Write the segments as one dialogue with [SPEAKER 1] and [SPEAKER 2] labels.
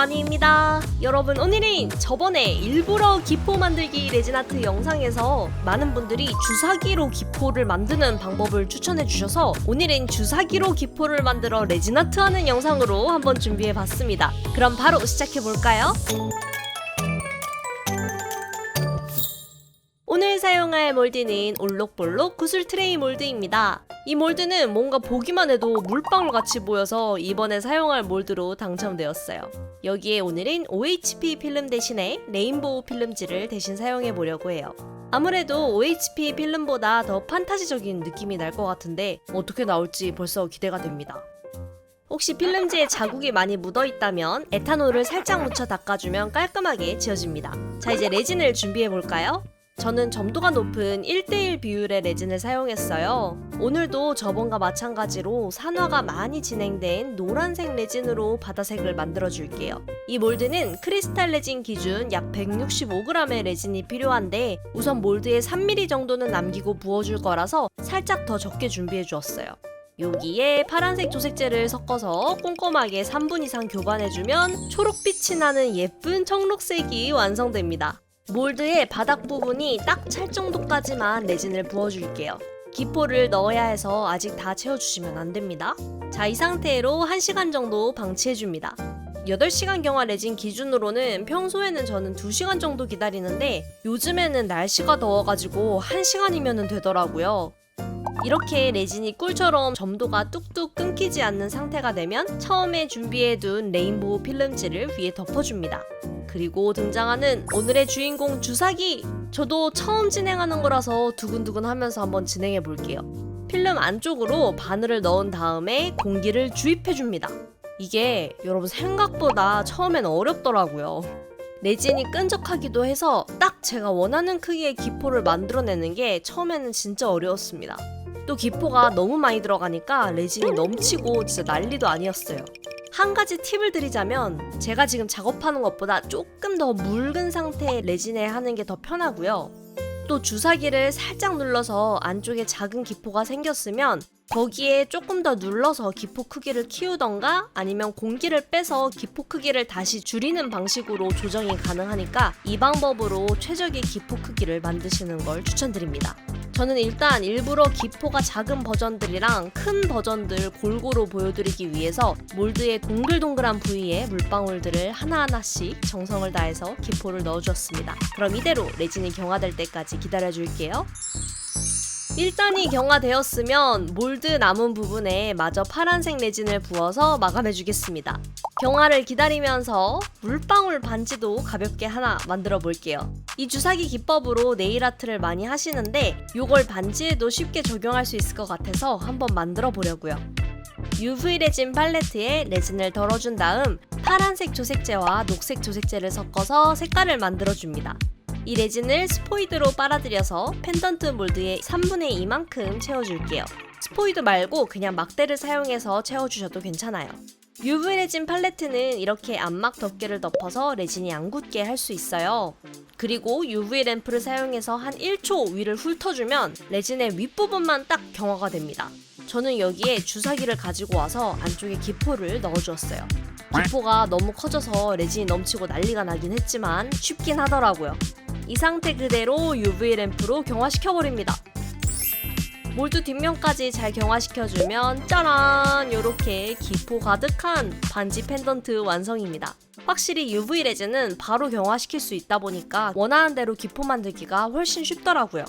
[SPEAKER 1] 마니입니다. 여러분, 오늘은 저번에 일부러 기포 만들기 레진아트 영상에서 많은 분들이 주사기로 기포를 만드는 방법을 추천해 주셔서 오늘은 주사기로 기포를 만들어 레진아트 하는 영상으로 한번 준비해 봤습니다. 그럼 바로 시작해 볼까요? 오늘 사용할 몰드는 올록볼록 구슬 트레이 몰드입니다. 이 몰드는 뭔가 보기만 해도 물방울 같이 보여서 이번에 사용할 몰드로 당첨되었어요. 여기에 오늘은 OHP 필름 대신에 레인보우 필름지를 대신 사용해 보려고 해요. 아무래도 OHP 필름보다 더 판타지적인 느낌이 날 것 같은데 어떻게 나올지 벌써 기대가 됩니다. 혹시 필름지에 자국이 많이 묻어있다면 에탄올을 살짝 묻혀 닦아주면 깔끔하게 지워집니다. 자, 이제 레진을 준비해 볼까요? 저는 점도가 높은 1:1 비율의 레진을 사용했어요. 오늘도 저번과 마찬가지로 산화가 많이 진행된 노란색 레진으로 바다색을 만들어줄게요. 이 몰드는 크리스탈 레진 기준 약 165g의 레진이 필요한데 우선 몰드에 3mm 정도는 남기고 부어줄 거라서 살짝 더 적게 준비해 주었어요. 여기에 파란색 조색제를 섞어서 꼼꼼하게 3분 이상 교반해주면 초록빛이 나는 예쁜 청록색이 완성됩니다. 몰드의 바닥 부분이 딱 찰 정도까지만 레진을 부어줄게요. 기포를 넣어야 해서 아직 다 채워주시면 안됩니다. 자, 이 상태로 1시간 정도 방치해줍니다. 8시간 경화 레진 기준으로는 평소에는 저는 2시간 정도 기다리는데 요즘에는 날씨가 더워가지고 1시간이면 되더라고요. 이렇게 레진이 꿀처럼 점도가 뚝뚝 끊기지 않는 상태가 되면 처음에 준비해둔 레인보우 필름지를 위에 덮어줍니다. 그리고 등장하는 오늘의 주인공 주사기! 저도 처음 진행하는 거라서 두근두근 하면서 한번 진행해 볼게요. 필름 안쪽으로 바늘을 넣은 다음에 공기를 주입해줍니다. 이게 여러분 생각보다 처음엔 어렵더라고요. 레진이 끈적하기도 해서 딱 제가 원하는 크기의 기포를 만들어내는 게 처음에는 진짜 어려웠습니다. 또 기포가 너무 많이 들어가니까 레진이 넘치고 진짜 난리도 아니었어요. 한 가지 팁을 드리자면 제가 지금 작업하는 것보다 조금 더 묽은 상태의 레진에 하는 게 더 편하고요. 또 주사기를 살짝 눌러서 안쪽에 작은 기포가 생겼으면 거기에 조금 더 눌러서 기포 크기를 키우던가 아니면 공기를 빼서 기포 크기를 다시 줄이는 방식으로 조정이 가능하니까 이 방법으로 최적의 기포 크기를 만드시는 걸 추천드립니다. 저는 일단 일부러 기포가 작은 버전들이랑 큰 버전들 골고루 보여드리기 위해서 몰드의 동글동글한 부위에 물방울들을 하나하나씩 정성을 다해서 기포를 넣어주었습니다. 그럼 이대로 레진이 경화될 때까지 기다려줄게요. 1단이 경화되었으면 몰드 남은 부분에 마저 파란색 레진을 부어서 마감해주겠습니다. 경화를 기다리면서 물방울 반지도 가볍게 하나 만들어 볼게요. 이 주사기 기법으로 네일 아트를 많이 하시는데 이걸 반지에도 쉽게 적용할 수 있을 것 같아서 한번 만들어 보려고요. UV 레진 팔레트에 레진을 덜어준 다음 파란색 조색제와 녹색 조색제를 섞어서 색깔을 만들어줍니다. 이 레진을 스포이드로 빨아들여서 펜던트 몰드에 3분의 2만큼 채워줄게요. 스포이드 말고 그냥 막대를 사용해서 채워주셔도 괜찮아요. UV 레진 팔레트는 이렇게 안막 덮개를 덮어서 레진이 안 굳게 할 수 있어요. 그리고 UV 램프를 사용해서 한 1초 위를 훑어주면 레진의 윗부분만 딱 경화가 됩니다. 저는 여기에 주사기를 가지고 와서 안쪽에 기포를 넣어주었어요. 기포가 너무 커져서 레진이 넘치고 난리가 나긴 했지만 쉽긴 하더라고요. 이 상태 그대로 UV 램프로 경화시켜버립니다. 몰드 뒷면까지 잘 경화시켜주면 짜란! 요렇게 기포 가득한 반지 펜던트 완성입니다. 확실히 UV 레진은 바로 경화시킬 수 있다 보니까 원하는 대로 기포 만들기가 훨씬 쉽더라고요.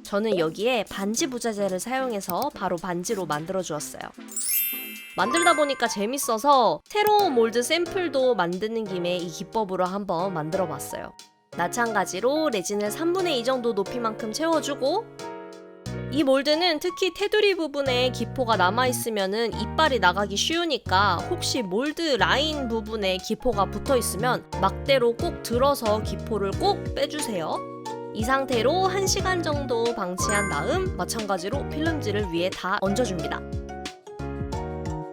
[SPEAKER 1] 저는 여기에 반지 부자재를 사용해서 바로 반지로 만들어 주었어요. 만들다 보니까 재밌어서 새로운 몰드 샘플도 만드는 김에 이 기법으로 한번 만들어 봤어요. 마찬가지로 레진을 3분의 2 정도 높이만큼 채워주고 이 몰드는 특히 테두리 부분에 기포가 남아있으면 이빨이 나가기 쉬우니까 혹시 몰드 라인 부분에 기포가 붙어있으면 막대로 꼭 들어서 기포를 꼭 빼주세요. 이 상태로 1시간 정도 방치한 다음 마찬가지로 필름지를 위에 다 얹어줍니다.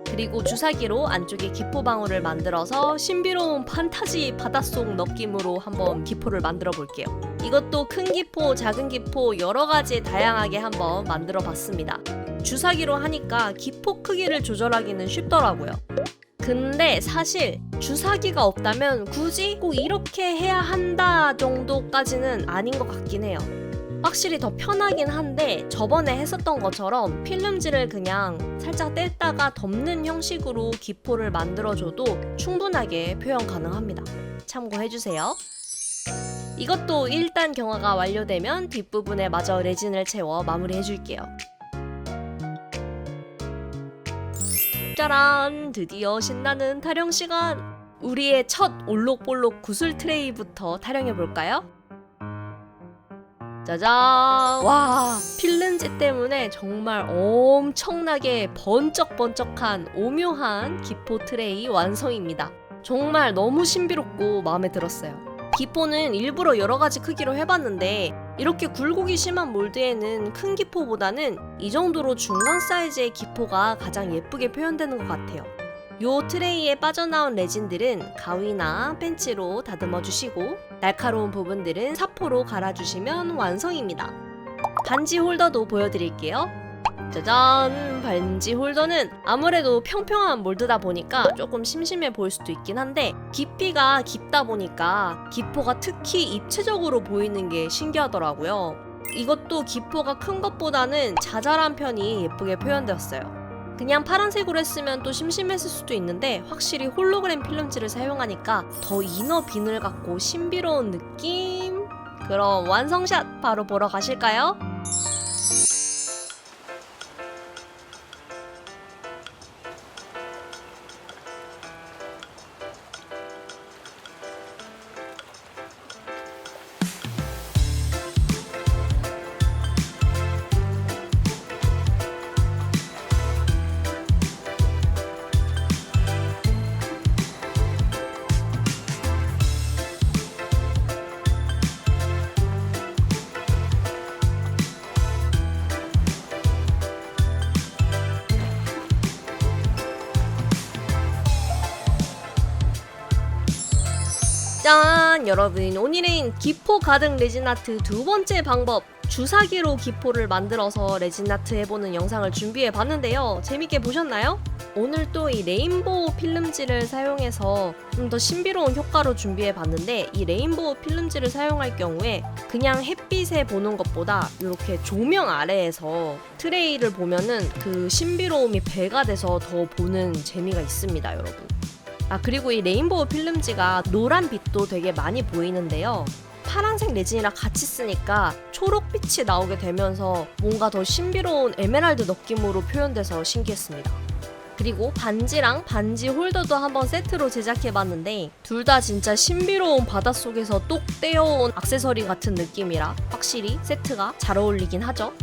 [SPEAKER 1] 그리고 주사기로 안쪽에 기포 방울을 만들어서 신비로운 판타지 바닷속 느낌으로 한번 기포를 만들어 볼게요. 이것도 큰 기포, 작은 기포 여러 가지 다양하게 한번 만들어 봤습니다. 주사기로 하니까 기포 크기를 조절하기는 쉽더라고요. 근데 사실 주사기가 없다면 굳이 꼭 이렇게 해야 한다 정도까지는 아닌 것 같긴 해요. 확실히 더 편하긴 한데 저번에 했었던 것처럼 필름지를 그냥 살짝 뗐다가 덮는 형식으로 기포를 만들어줘도 충분하게 표현 가능합니다. 참고해주세요. 이것도 1단 경화가 완료되면 뒷부분에 마저 레진을 채워 마무리해줄게요. 짜란! 드디어 신나는 타령 시간! 우리의 첫 올록볼록 구슬 트레이부터 타령해볼까요? 짜잔! 와, 필름지 때문에 정말 엄청나게 번쩍번쩍한 오묘한 기포 트레이 완성입니다. 정말 너무 신비롭고 마음에 들었어요. 기포는 일부러 여러가지 크기로 해봤는데 이렇게 굴곡이 심한 몰드에는 큰 기포보다는 이 정도로 중간 사이즈의 기포가 가장 예쁘게 표현되는 것 같아요. 요 트레이에 빠져나온 레진들은 가위나 펜치로 다듬어 주시고 날카로운 부분들은 사포로 갈아주시면 완성입니다. 반지 홀더도 보여드릴게요. 짜잔! 반지 홀더는 아무래도 평평한 몰드다 보니까 조금 심심해 보일 수도 있긴 한데 깊이가 깊다 보니까 기포가 특히 입체적으로 보이는 게 신기하더라고요. 이것도 기포가 큰 것보다는 자잘한 편이 예쁘게 표현되었어요. 그냥 파란색으로 했으면 또 심심했을 수도 있는데 확실히 홀로그램 필름지를 사용하니까 더 이너 비늘 같고 신비로운 느낌? 그럼 완성샷 바로 보러 가실까요? 짠! 여러분, 오늘은 기포 가득 레진 아트 두 번째 방법 주사기로 기포를 만들어서 레진 아트 해보는 영상을 준비해 봤는데요. 재밌게 보셨나요? 오늘 또 이 레인보우 필름지를 사용해서 좀 더 신비로운 효과로 준비해 봤는데 이 레인보우 필름지를 사용할 경우에 그냥 햇빛에 보는 것보다 이렇게 조명 아래에서 트레이를 보면은 그 신비로움이 배가 돼서 더 보는 재미가 있습니다, 여러분. 그리고 이 레인보우 필름지가 노란 빛도 되게 많이 보이는데요. 파란색 레진이랑 같이 쓰니까 초록빛이 나오게 되면서 뭔가 더 신비로운 에메랄드 느낌으로 표현돼서 신기했습니다. 그리고 반지랑 반지 홀더도 한번 세트로 제작해봤는데 둘 다 진짜 신비로운 바닷속에서 똑 떼어온 액세서리 같은 느낌이라 확실히 세트가 잘 어울리긴 하죠.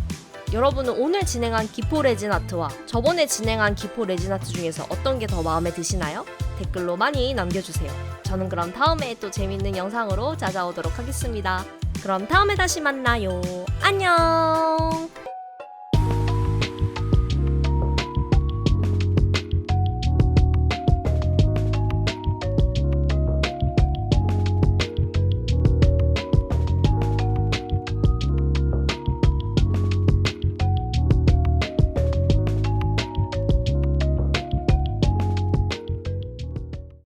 [SPEAKER 1] 여러분은 오늘 진행한 기포 레진 아트와 저번에 진행한 기포 레진 아트 중에서 어떤 게 더 마음에 드시나요? 댓글로 많이 남겨주세요. 저는 그럼 다음에 또 재밌는 영상으로 찾아오도록 하겠습니다. 그럼 다음에 다시 만나요. 안녕!